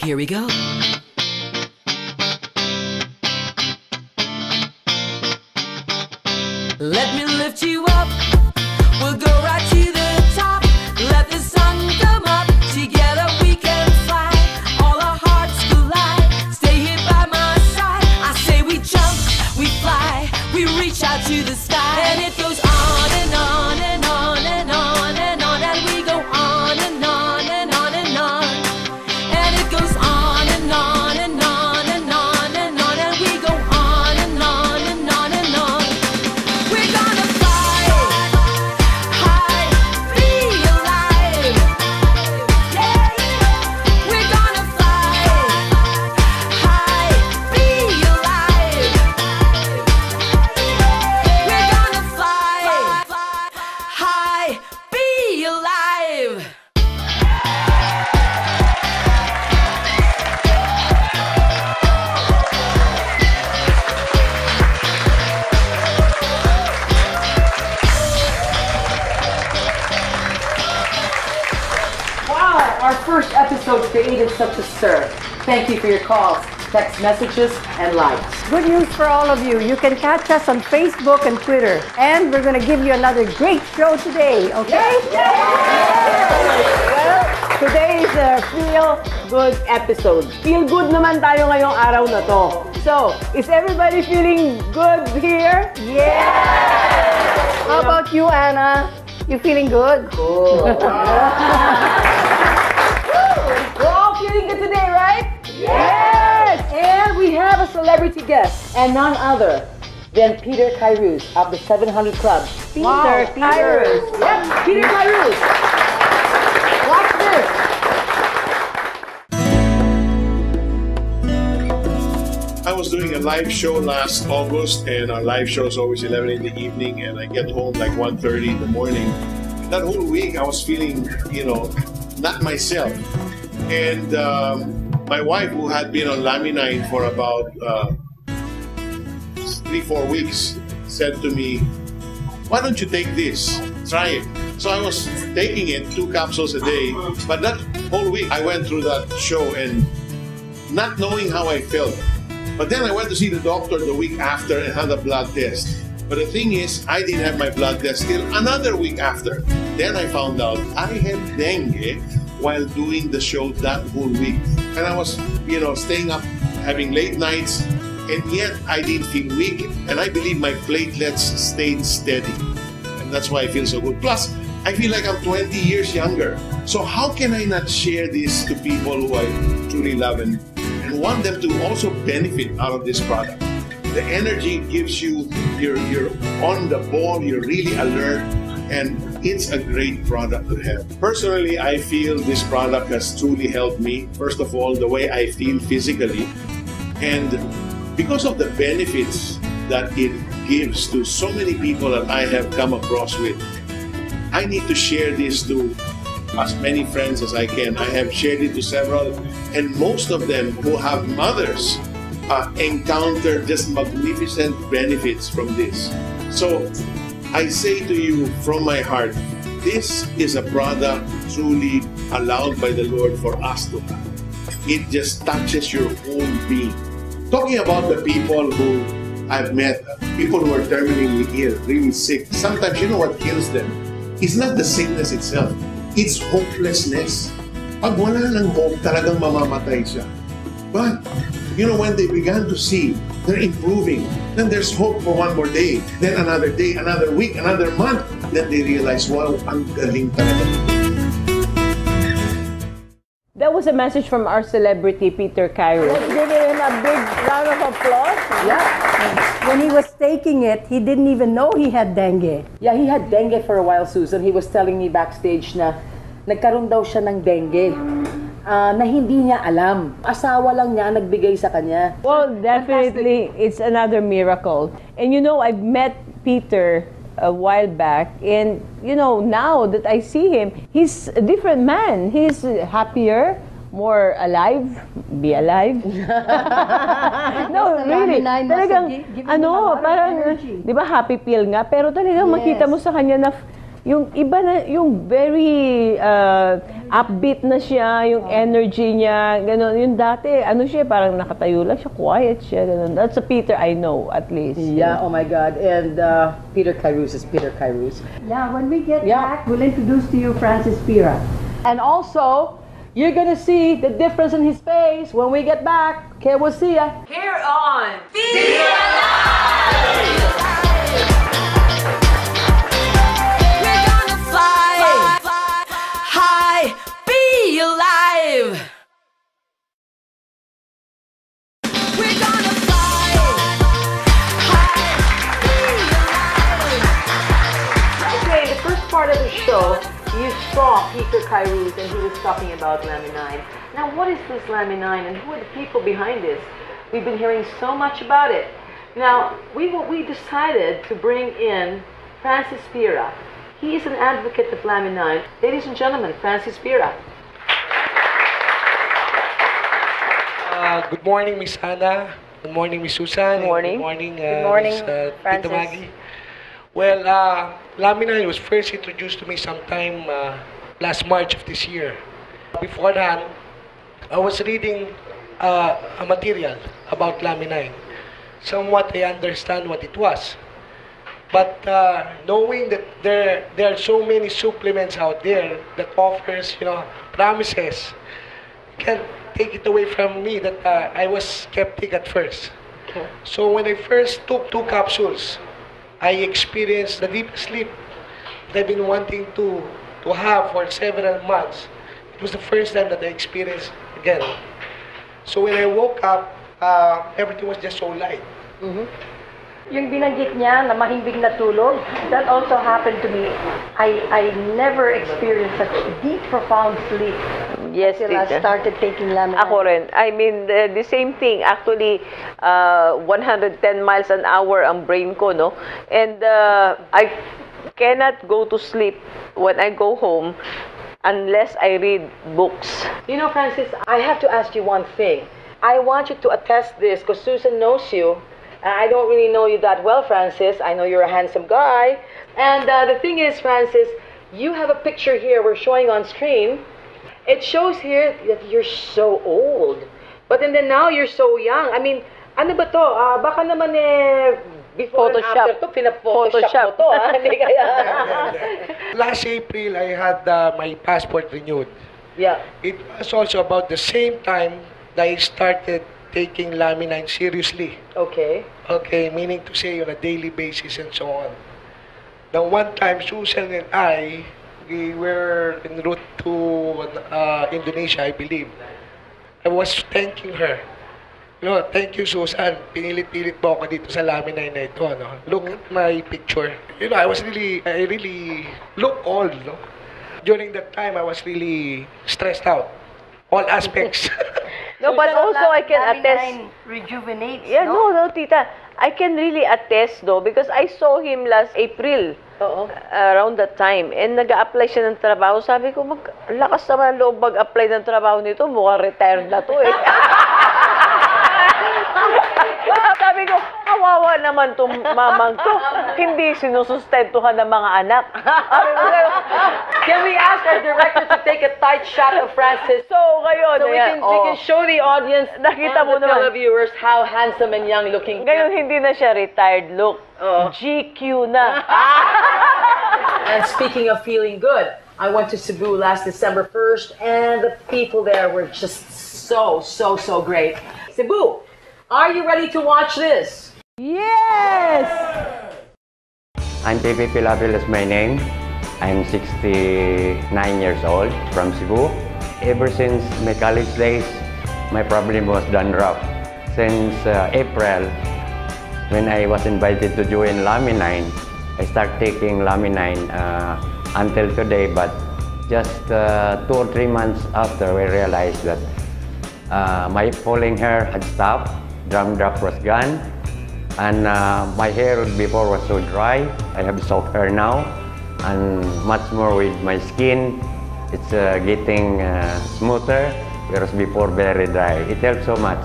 Here we go. Let me lift you up. We'll go right to the top. Let the sun come up. Together we can fly. All our hearts collide. Stay here by my side. I say we jump, we fly, we reach out to the sky. And it goes on and on and on and on and on. And we go on and on and on and on. And it goes on and on and on and on and on. And we go on and on and on and on. We're gonna fly high, be alive. Yeah. We're gonna fly high, be alive. We're gonna fly high, be alive. Wow, our first episode created such a stir. Thank you for your calls, text messages, and likes. Good news for all of you. You can catch us on Facebook and Twitter. And we're going to give you another great show today, okay? Well, today is a feel-good episode. Feel good naman tayo ngayong araw na to. So, is everybody feeling good here? Yeah! How about you, Anna? You feeling good? Good. We're all feeling good today, right? Yes! And we have a celebrity guest, and none other than Peter Kairos of the 700 Club. Peter Kairos. Yep, Peter Kairos. Watch this. I was doing a live show last August, and our live show is always 11 in the evening, and I get home like 1:30 in the morning. That whole week, I was feeling, not myself. And my wife, who had been on Laminine for about 3-4 weeks, said to me, "Why don't you take this? Try it." So I was taking it, 2 capsules a day, but that whole week, I went through that show and not knowing how I felt. But then I went to see the doctor the week after and had a blood test. But the thing is, I didn't have my blood test till another week after. Then I found out I had dengue while doing the show that whole week. And I was, staying up, having late nights, and yet I didn't feel weak. And I believe my platelets stayed steady. And that's why I feel so good. Plus, I feel like I'm 20 years younger. So how can I not share this to people who I truly love and want them to also benefit out of this product? The energy gives you, you're on the ball, you're really alert, and it's a great product to have. Personally, I feel this product has truly helped me. First of all, the way I feel physically, and because of the benefits that it gives to so many people that I have come across with, I need to share this to as many friends as I can. I have shared it to several, and most of them who have mothers encounter just magnificent benefits from this. So I say to you from my heart, this is a product truly allowed by the Lord for us to have. It just touches your whole being. Talking about the people who I've met, people who are terminally ill, really sick, sometimes you know what kills them? It's not the sickness itself. It's hopelessness. Pag wala ng hope, talagang mamamatay siya. But, when they began to see they're improving, then there's hope for one more day, another week, another month, then they realize, wow, ang galing talaga. That was a message from our celebrity, Peter Kairos. Let's give him a big round of applause. Yeah. When he was taking it, he didn't even know he had dengue. Yeah, he had dengue for a while, Susan. He was telling me backstage na nagkaroon daw siya ng dengue na hindi niya alam. Asawa lang niya nagbigay sa kanya. Well, definitely, it's another miracle. And I've met Peter a while back, and now that I see him, he's a different man. He's happier, more alive, be alive. No, really. Talagang, parang, di ba, happy pill nga, pero talagang makita mo sa kanya na yung iba na, yung very upbeat na siya, yung energy niya, gano'n. Yung dati, ano siya, parang nakatayo lang siya, quiet siya, gano'n. That's a Peter I know, at least. Yeah, oh my God. And Peter Cairuz is Peter Cairuz. Yeah, when we get back, we'll introduce to you Francis Pira. And also, you're gonna see the difference in his face when we get back. Okay, we'll see ya. Here on Feel We're gonna fly high, be alive. We're gonna fly high, be alive. Okay, the first part of the show, you saw Peter Cairuz and he was talking about Laminine. Now, what is this Laminine and who are the people behind this? We've been hearing so much about it. Now, we decided to bring in Francis Pira. He is an advocate of Laminine. Ladies and gentlemen, Francis Pira. Good morning, Miss Hannah. Good morning, Miss Susan. Good morning. Good morning, Good morning, Miss, Francis. Tita Maggie. Well, Laminine was first introduced to me sometime last March of this year. Beforehand, I was reading a material about Laminine. Somewhat I understand what it was. But knowing that there are so many supplements out there that offers, promises, you can't take it away from me that I was skeptic at first. Okay. So when I first took 2 capsules, I experienced the deep sleep that I've been wanting to have for several months. It was the first time that I experienced again. So when I woke up, everything was just so light. Yung binanggit niya na mahimbing na tulog, that also happened to me. I never experienced such deep, profound sleep Yes, until I Tita. started taking Laminine. Ako rin. I mean, the same thing. Actually, 110 miles an hour ang brain ko, no? And I cannot go to sleep when I go home unless I read books. You know, Francis, I have to ask you one thing. I want you to attest this because Susan knows you. I don't really know you that well, Francis. I know you're a handsome guy. And the thing is, Francis, you have a picture here we're showing on screen. It shows here that you're so old. But then now you're so young. I mean, ano ba to? Baka naman before Photoshop. and after to, pina-Photoshop mo to. Hindi kaya. Last April, I had my passport renewed. Yeah. It was also about the same time that I started taking Laminine seriously. Okay. Okay, meaning to say on a daily basis and so on. Now, one time, Susan and I, we were en route to Indonesia, I believe. I was thanking her. Thank you, Susan. Pinilit-pilit mo ako dito sa Laminine na ito. No? Look at my picture. I really look old. No? During that time, I was really stressed out. All aspects. No, but also I can attest. Laminine rejuvenates, Yeah, no, Tita. I can really attest, though, because I saw him last April. Oo. Around that time. And nag-a-apply siya ng trabaho. Sabi ko, lakas naman ang loob mag-apply ng trabaho nito. Mukhang retired na to eh. Sabi ko, kawawa naman itong mamang to. Hindi sinusustentuhan ng mga anak. Can we ask our director to take a tight shot of Francis? So, ngayon, So we can show the audience Nakita and mo the naman. televiewers how handsome and young looking. Ngayon, hindi na siya retired look. GQ na. And speaking of feeling good, I went to Cebu last December 1st, and the people there were just so great. Cebu, are you ready to watch this? Yes! I'm Pepe Pilapil is my name. I'm 69 years old from Cebu. Ever since my college days, my problem was dandruff. Since April, when I was invited to join Laminine, I started taking Laminine until today, but just 2 or 3 months after, we realized that my falling hair had stopped, dandruff was gone, and my hair before was so dry. I have soft hair now, and much more with my skin. It's getting smoother, whereas before very dry. It helps so much,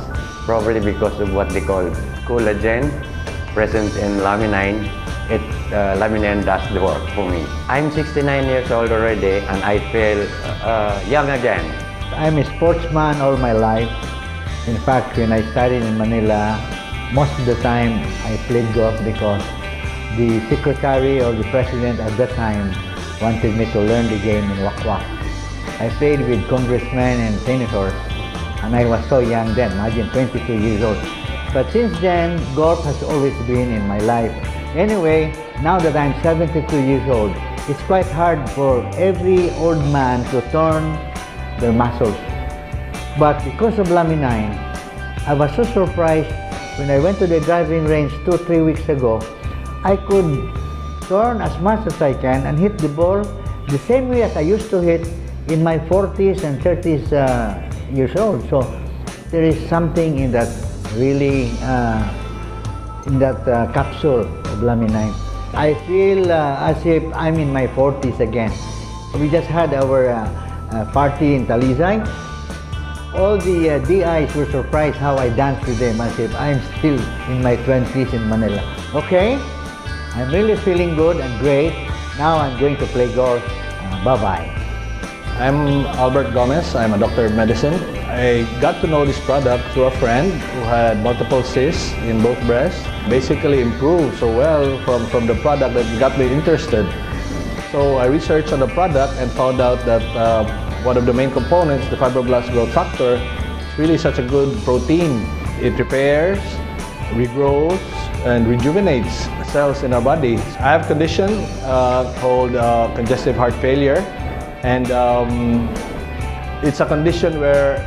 probably because of what they call collagen present in Laminine. Laminine does the work for me. I'm 69 years old already, and I feel young again. I'm a sportsman all my life. In fact, when I studied in Manila, most of the time I played golf because the secretary or the president at that time wanted me to learn the game in Wakwak. I played with congressmen and senators, and I was so young then, imagine 22 years old. But since then, golf has always been in my life. Anyway, now that I'm 72 years old, it's quite hard for every old man to turn their muscles. But because of Laminine, I was so surprised when I went to the driving range 2-3 weeks ago. I could turn as much as I can and hit the ball the same way as I used to hit in my 40s and 30s years old. So there is something in that really, in that capsule of Laminine. I feel as if I'm in my 40s again. We just had our party in Talisay. All the DIs were surprised how I danced with them as if I'm still in my 20s in Manila. Okay, I'm really feeling good and great. Now I'm going to play golf. Bye-bye. I'm Albert Gomez. I'm a doctor of medicine. I got to know this product through a friend who had multiple cysts in both breasts. Basically improved so well from the product that got me interested. So I researched on the product and found out that one of the main components, the fibroblast growth factor, is really such a good protein. It repairs, regrows, and rejuvenates cells in our body. I have a condition called congestive heart failure, and it's a condition where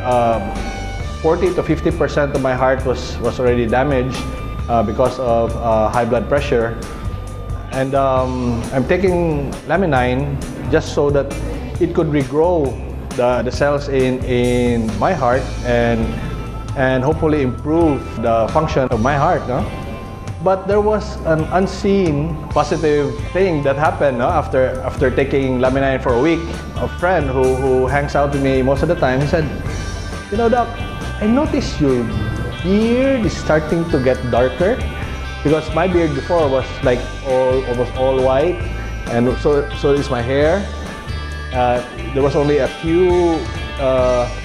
40 to 50% of my heart was already damaged because of high blood pressure. And I'm taking Laminine just so that it could regrow the cells in my heart and hopefully improve the function of my heart. No? But there was an unseen positive thing that happened after taking Laminine for a week. A friend who hangs out with me most of the time, he said, "You know, Doc, I noticed your beard is starting to get darker." Because my beard before was like almost all white, and so is my hair. There was only a few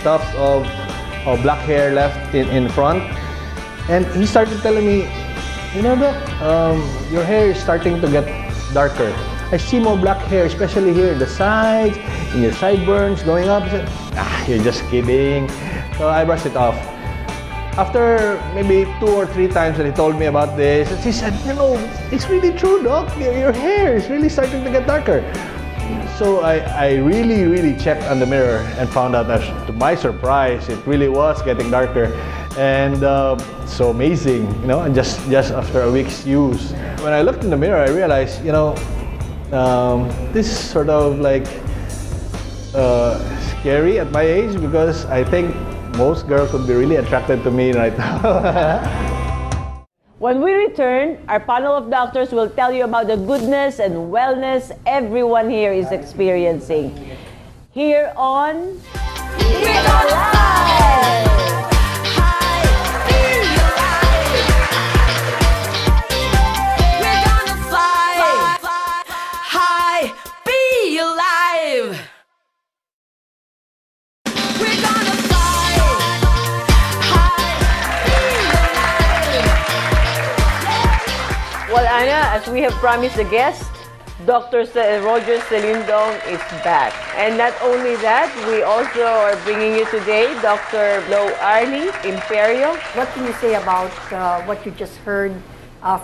tufts of black hair left in front, and he started telling me, "You know, Doc, your hair is starting to get darker. I see more black hair, especially here in the sides, in your sideburns going up." I said, "You're just kidding." So I brushed it off. After maybe 2 or 3 times that he told me about this, he said, "You know, it's really true, Doc. Your hair is really starting to get darker." So I really checked on the mirror and found out that, to my surprise, it really was getting darker. And so amazing, you know, just after a week's use. When I looked in the mirror, I realized, you know, this is sort of like scary at my age, because I think most girls would be really attracted to me right now. When we return, our panel of doctors will tell you about the goodness and wellness everyone here is experiencing. Here on We're gonna fly high, feel alive. We're gonna fly high, be alive. We're gonna fly high, be alive. Well, Anna, as we have promised the guest, Dr. Roger Celindong is back. And not only that, we also are bringing you today Dr. Lo Arlie, Imperio. What can you say about what you just heard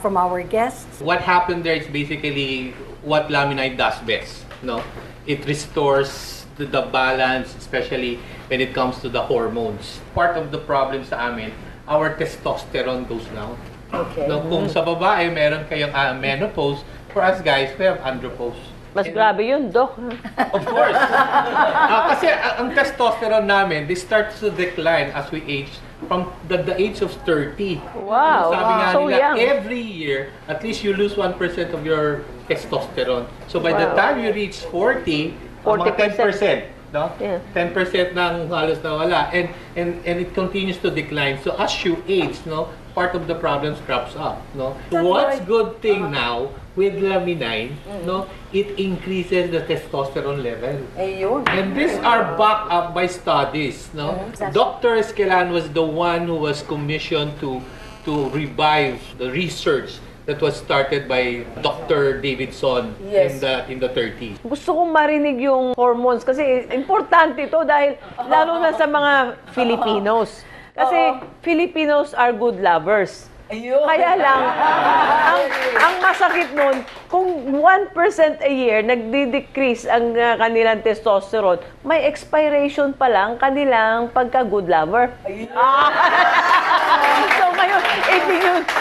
from our guests? What happened there is basically what Laminine does best. No, it restores the balance, especially when it comes to the hormones. Part of the problem sa amin, our testosterone goes down. Okay. No, kung sa babae meron kayong menopause, for us guys, we have andropause. Mas grabe yun, Doc. Of course. Kasi ang testosterone namin, this starts to decline as we age from the age of 30. Wow. Sabi nga So nila, young. every year, at least you lose 1% of your testosterone. So by the time you reach 40, mga 10%. no? Yeah. 10% nang halos nawala. And it continues to decline. So as you age, no, part of the problems crops up, no? What's good thing now with Laminine, no, it increases the testosterone level. Ayun. And these are backed up by studies, no? Dr. Esquelan was the one who was commissioned to revive the research that was started by Dr. Davidson in the 30s. Gusto kong marinig yung hormones kasi importante ito dahil lalo na sa mga Filipinos. Kasi Filipinos are good lovers. Ayun. Kaya lang, ang masakit nun, kung 1% a year nagdi-decrease ang kanilang testosterone, may expiration pa lang kanilang pagka-good lover. So ngayon,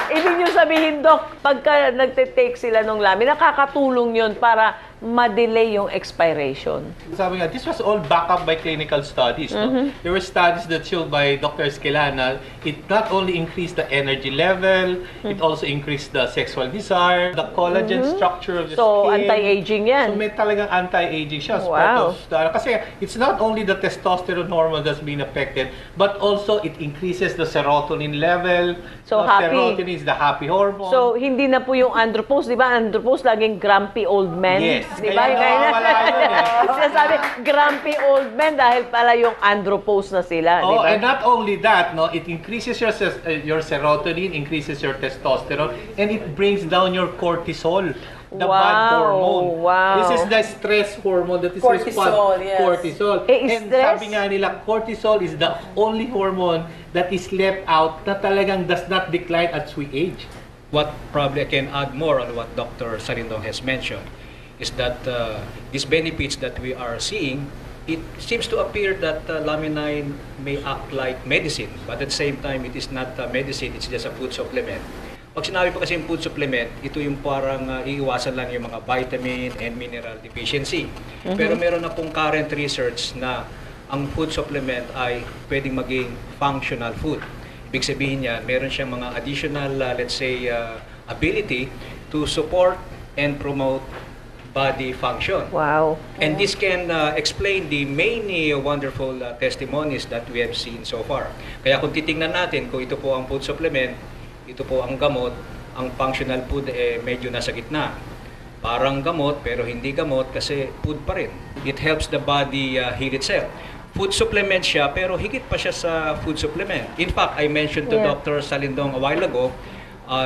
ibig nyo sabihin, Doc, pagka nagte-take sila ng lamin, nakakatulong yun para ma-delay yung expiration. Sabi nga, this was all backed up by clinical studies. No? There were studies that showed by Dr. Esquelan na it not only increased the energy level, it also increased the sexual desire, the collagen structure of the So, skin. anti-aging yan. So, may talagang anti-aging siya. Wow. Kasi it's not only the testosterone hormone that's being affected, but also it increases the serotonin level. So, No, happy. Serotonin is the happy hormone. So, hindi na po yung andropause, di ba? Andropause, laging grumpy old men. Yes. Di ba? Kaya nawawala yun eh. Sinasabi, grumpy old men dahil pala yung andropause na sila. Di Oh, ba? and not only that, no, it increases your serotonin, increases your testosterone, and it brings down your cortisol, the bad hormone. Wow. This is the stress hormone that is Cortisol, yes. cortisol. And stress? sabi nga nila, cortisol is the only hormone that is left out na talagang does not decline as we age. What probably I can add more on what Dr. Sarindong has mentioned is that these benefits that we are seeing, it seems to appear that Laminine may act like medicine, but at the same time, it is not medicine, it's just a food supplement. Pag sinabi po kasi yung food supplement, ito yung parang iiwasan lang yung mga vitamin and mineral deficiency. Pero meron na pong current research na ang food supplement ay pwedeng maging functional food. Ibig sabihin niya, meron siyang mga additional, let's say, ability to support and promote body function. Wow. And this can explain the many wonderful testimonies that we have seen so far. Kaya kung titingnan natin kung ito po ang food supplement, ito po ang gamot, ang functional food medyo nasa gitna. Parang gamot pero hindi gamot kasi food pa rin. It helps the body heal itself. Food supplement siya pero higit pa siya sa food supplement. In fact, I mentioned to Dr. Salindong a while ago,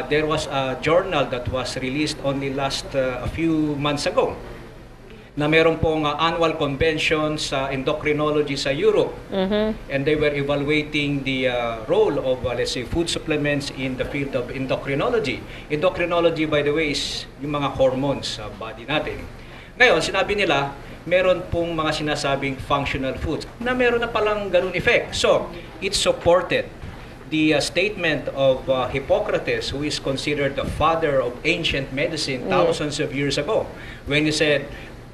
there was a journal that was released only a few months ago na meron pong annual convention sa endocrinology sa Europe. And they were evaluating the role of, let's say, food supplements in the field of endocrinology. Endocrinology, by the way, is yung mga hormones sa body natin. Ngayon, sinabi nila, meron pong mga sinasabing functional foods na meron na palang ganun effect. So, it supported the statement of Hippocrates, who is considered the father of ancient medicine thousands of years ago, when he said,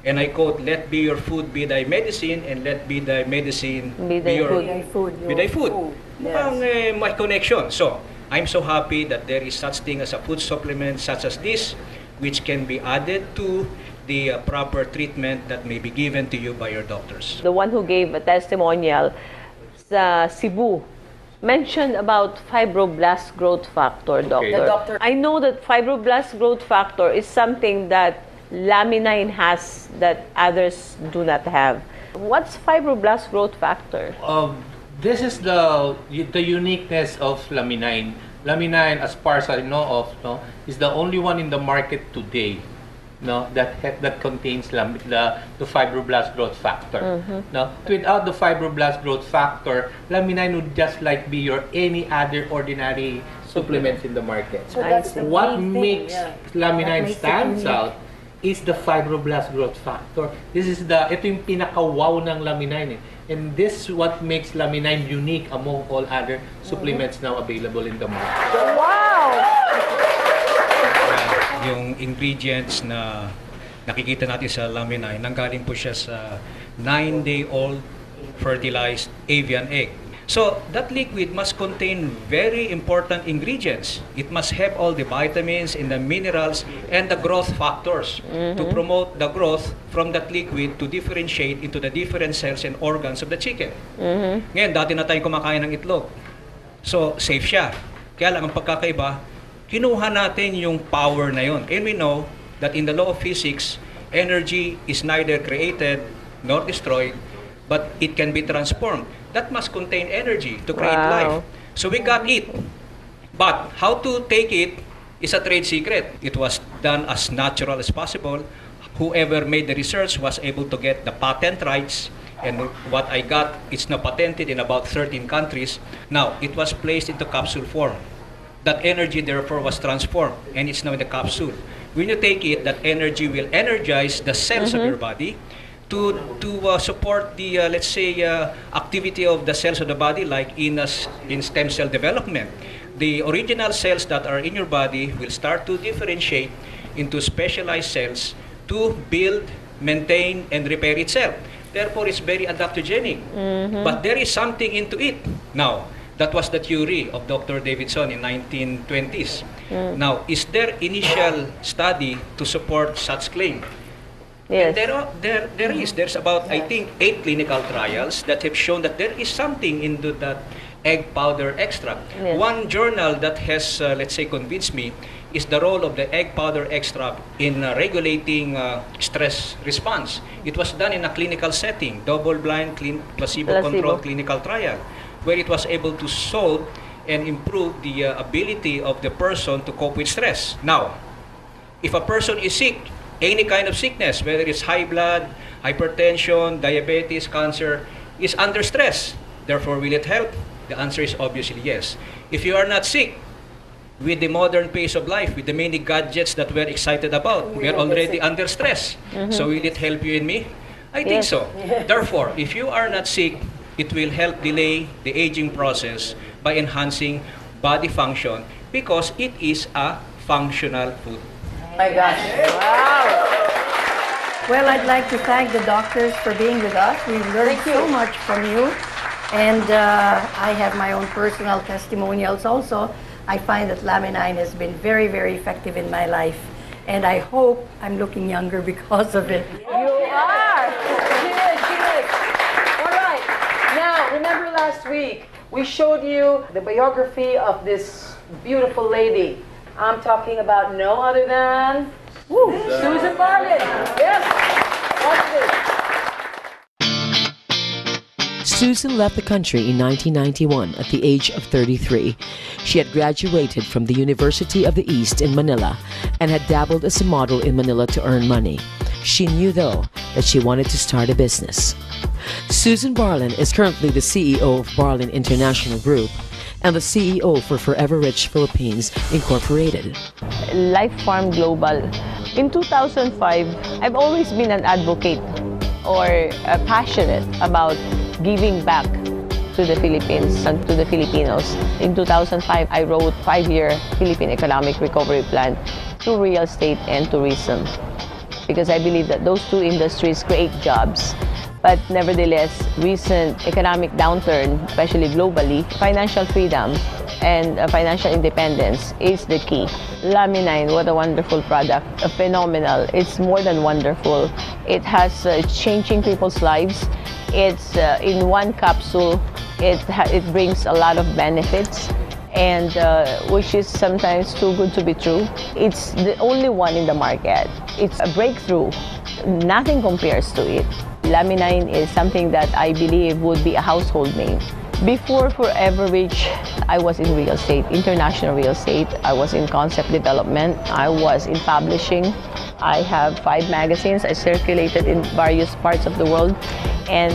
and I quote, "Let be your food be thy medicine, and let be thy medicine be your food." Be thy food. Mukhang may connection. So, I'm so happy that there is such thing as a food supplement such as this, which can be added to the proper treatment that may be given to you by your doctors. The one who gave a testimonial sa Cebu mentioned about fibroblast growth factor, doctor. The doctor. I know that fibroblast growth factor is something that Laminine has that others do not have. What's fibroblast growth factor? This is the uniqueness of Laminine. Laminine, as far as I know of, no, is the only one in the market today, no, that contains the fibroblast growth factor. No, without the fibroblast growth factor, Laminine would just like be your any other ordinary supplements in the market. So that's the What main thing, makes Laminine makes it stands unique. out is the fibroblast growth factor. Ito yung pinaka-wow ng Laminine. And this is what makes Laminine unique among all other supplements now available in the market. Wow! Yung ingredients na nakikita natin sa Laminine, nanggaling po siya sa 9-day-old fertilized avian egg. So that liquid must contain very important ingredients. It must have all the vitamins and the minerals and the growth factors to promote the growth from that liquid to differentiate into the different cells and organs of the chicken. Ngayon, dati na tayong kumakain ng itlog. So, safe siya. Kaya lang ang pagkakaiba, kinuha natin yung power na yun. And we know that in the law of physics, energy is neither created nor destroyed, but it can be transformed. That must contain energy to create life. So we got it. But how to take it is a trade secret. It was done as natural as possible. Whoever made the research was able to get the patent rights. And what I got, it's now patented in about 13 countries. Now, it was placed into capsule form. That energy, therefore, was transformed, and it's now in the capsule. When you take it, that energy will energize the cells of your body to support the, let's say, activity of the cells of the body, like in stem cell development. The original cells that are in your body will start to differentiate into specialized cells to build, maintain, and repair itself. Therefore, it's very adaptogenic. But there is something into it. Now, that was the theory of Dr. Davidson in 1920s. Now, is there initial study to support such claim? Yes. And there's about, I think, 8 clinical trials that have shown that there is something into that egg powder extract. Yes. One journal that has, let's say, convinced me is the role of the egg powder extract in regulating stress response. It was done in a clinical setting, double-blind, placebo-controlled clinical trial, where it was able to solve and improve the ability of the person to cope with stress. Now, if a person is sick, any kind of sickness, whether it's high blood, hypertension, diabetes, cancer, is under stress. Therefore, will it help? The answer is obviously yes. If you are not sick, with the modern pace of life, with the many gadgets that we're excited about, we're already under stress. So will it help you and me? I think so. Therefore, if you are not sick, it will help delay the aging process by enhancing body function because it is a functional food. My gosh. Wow. Well, I'd like to thank the doctors for being with us. We learned so much from you. And I have my own personal testimonials also. I find that Laminine has been very, very effective in my life. And I hope I'm looking younger because of it. You are. She is. All right. Now, remember last week, we showed you the biography of this beautiful lady. I'm talking about no other than Susan Barlett. Yes. Watch this. Susan left the country in 1991 at the age of 33. She had graduated from the University of the East in Manila and had dabbled as a model in Manila to earn money. She knew, though, that she wanted to start a business. Susan Barlin is currently the CEO of Barlin International Group and the CEO for Forever Rich Philippines Incorporated. Life Pharm Global. In 2005, I've always been an advocate or passionate about giving back to the Philippines and to the Filipinos. In 2005, I wrote 5-year Philippine Economic Recovery Plan to real estate and tourism because I believe that those two industries create jobs. But nevertheless, recent economic downturn, especially globally, financial freedom and financial independence is the key. Laminine, what a wonderful product, phenomenal. It's more than wonderful. It has changing people's lives. It's in one capsule. It brings a lot of benefits, and which is sometimes too good to be true. It's the only one in the market. It's a breakthrough. Nothing compares to it. Laminine is something that I believe would be a household name. Before Forever Rich, I was in real estate, international real estate. I was in concept development. I was in publishing. I have 5 magazines. I circulated in various parts of the world. And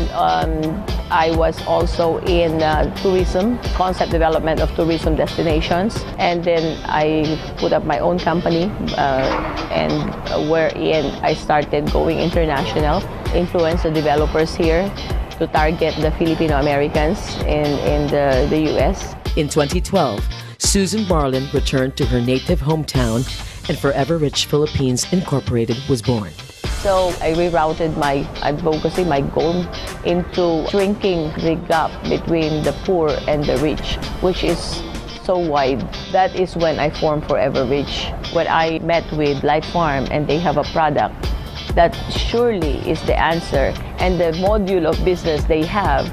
I was also in tourism, concept development of tourism destinations. And then I put up my own company and wherein I started going international, influence the developers here to target the Filipino Americans in the U.S. In 2012, Susan Barlin returned to her native hometown and Forever Rich Philippines Incorporated was born. So I rerouted my advocacy, my goal, into shrinking the gap between the poor and the rich, which is so wide. That is when I formed Forever Rich. When I met with Pharm and they have a product that surely is the answer, and the module of business they have,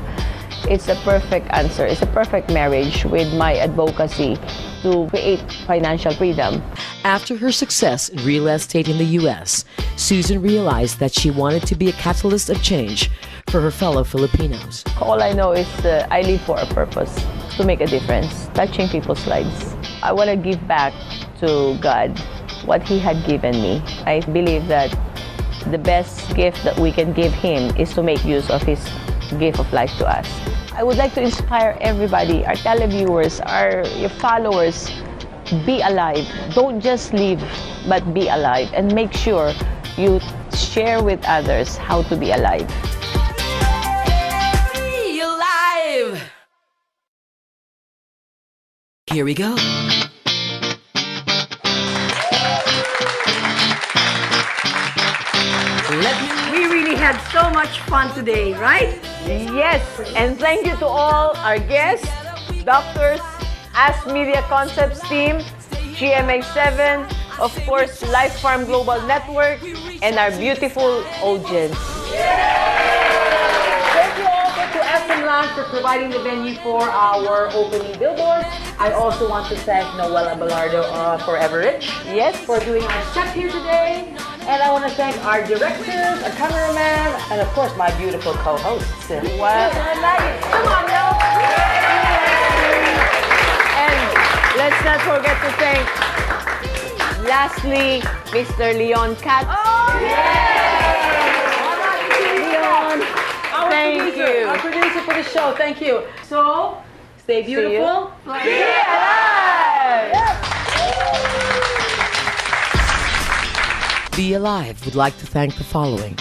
it's a perfect answer. It's a perfect marriage with my advocacy to create financial freedom. After her success in real estate in the U.S., Susan realized that she wanted to be a catalyst of change for her fellow Filipinos. All I know is I live for a purpose, to make a difference, touching people's lives. I want to give back to God what He had given me. I believe that the best gift that we can give Him is to make use of His gift of life to us. I would like to inspire everybody, our televiewers, your followers, be alive. Don't just live, but be alive. And make sure you share with others how to be alive. Be alive. Here we go. We really had so much fun today, right? Yes, and thank you to all our guests, doctors, As Media Concepts team, GMA 7, of course, Pharm Global Network, and our beautiful audience. Thank you also to SM Lounge for providing the venue for our opening billboard. I also want to thank Noel Abelardo of Forever Rich, yes, for doing our set here today. And I want to thank our directors, our cameraman, and of course my beautiful co-hosts. Well, come on now. And let's not forget to thank, lastly, Mr. Leon Katz. Oh, yeah! Leon, thank you. Our producer for the show, thank you. So, stay beautiful. Be alive! Be Alive would like to thank the following: